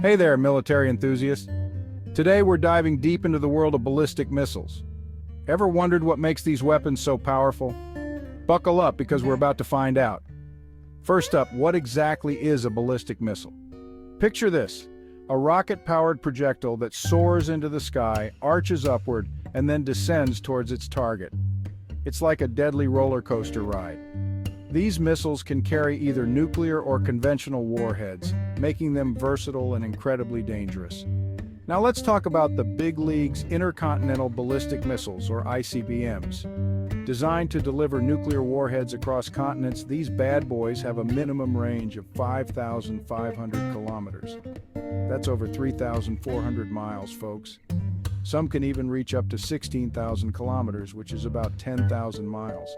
Hey there, military enthusiasts. Today we're diving deep into the world of ballistic missiles. Ever wondered what makes these weapons so powerful? Buckle up because we're about to find out. First up, what exactly is a ballistic missile? Picture this, a rocket-powered projectile that soars into the sky, arches upward, and then descends towards its target. It's like a deadly roller coaster ride. These missiles can carry either nuclear or conventional warheads, making them versatile and incredibly dangerous. Now let's talk about the big league's intercontinental ballistic missiles, or ICBMs. Designed to deliver nuclear warheads across continents, these bad boys have a minimum range of 5,500 kilometers. That's over 3,400 miles, folks. Some can even reach up to 16,000 kilometers, which is about 10,000 miles.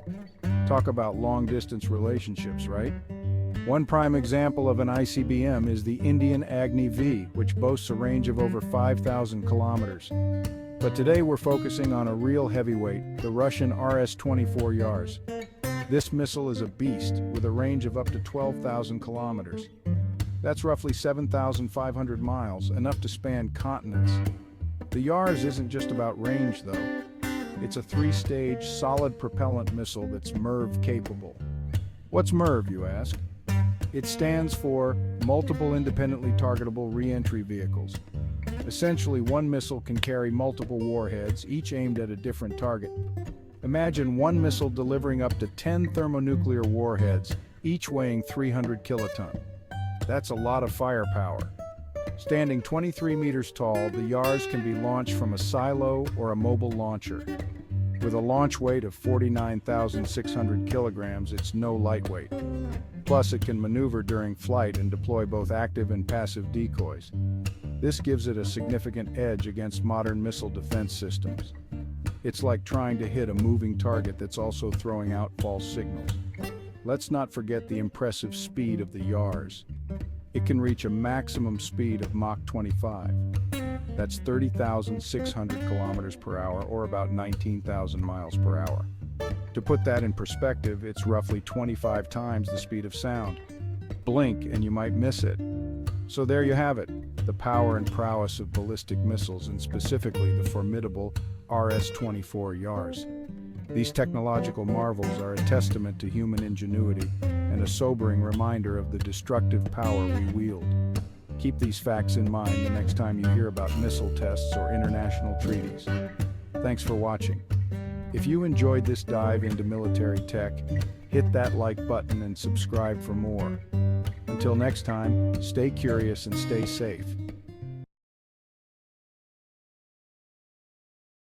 Talk about long-distance relationships, right? One prime example of an ICBM is the Indian Agni V, which boasts a range of over 5,000 kilometers. But today we're focusing on a real heavyweight, the Russian RS-24 Yars. This missile is a beast with a range of up to 12,000 kilometers. That's roughly 7,500 miles, enough to span continents. The Yars isn't just about range, though. It's a three-stage, solid propellant missile that's MIRV-capable. What's MIRV, you ask? It stands for Multiple Independently Targetable Reentry Vehicles. Essentially, one missile can carry multiple warheads, each aimed at a different target. Imagine one missile delivering up to 10 thermonuclear warheads, each weighing 300 kiloton. That's a lot of firepower. Standing 23 meters tall, the Yars can be launched from a silo or a mobile launcher. With a launch weight of 49,600 kilograms, it's no lightweight. Plus, it can maneuver during flight and deploy both active and passive decoys. This gives it a significant edge against modern missile defense systems. It's like trying to hit a moving target that's also throwing out false signals. Let's not forget the impressive speed of the Yars. It can reach a maximum speed of Mach 25. That's 30,600 kilometers per hour, or about 19,000 miles per hour. To put that in perspective, it's roughly 25 times the speed of sound. Blink and you might miss it. So there you have it, the power and prowess of ballistic missiles, and specifically the formidable RS-24 Yars. These technological marvels are a testament to human ingenuity and a sobering reminder of the destructive power we wield. Keep these facts in mind the next time you hear about missile tests or international treaties. Thanks for watching. If you enjoyed this dive into military tech, hit that like button and subscribe for more. Until next time, stay curious and stay safe.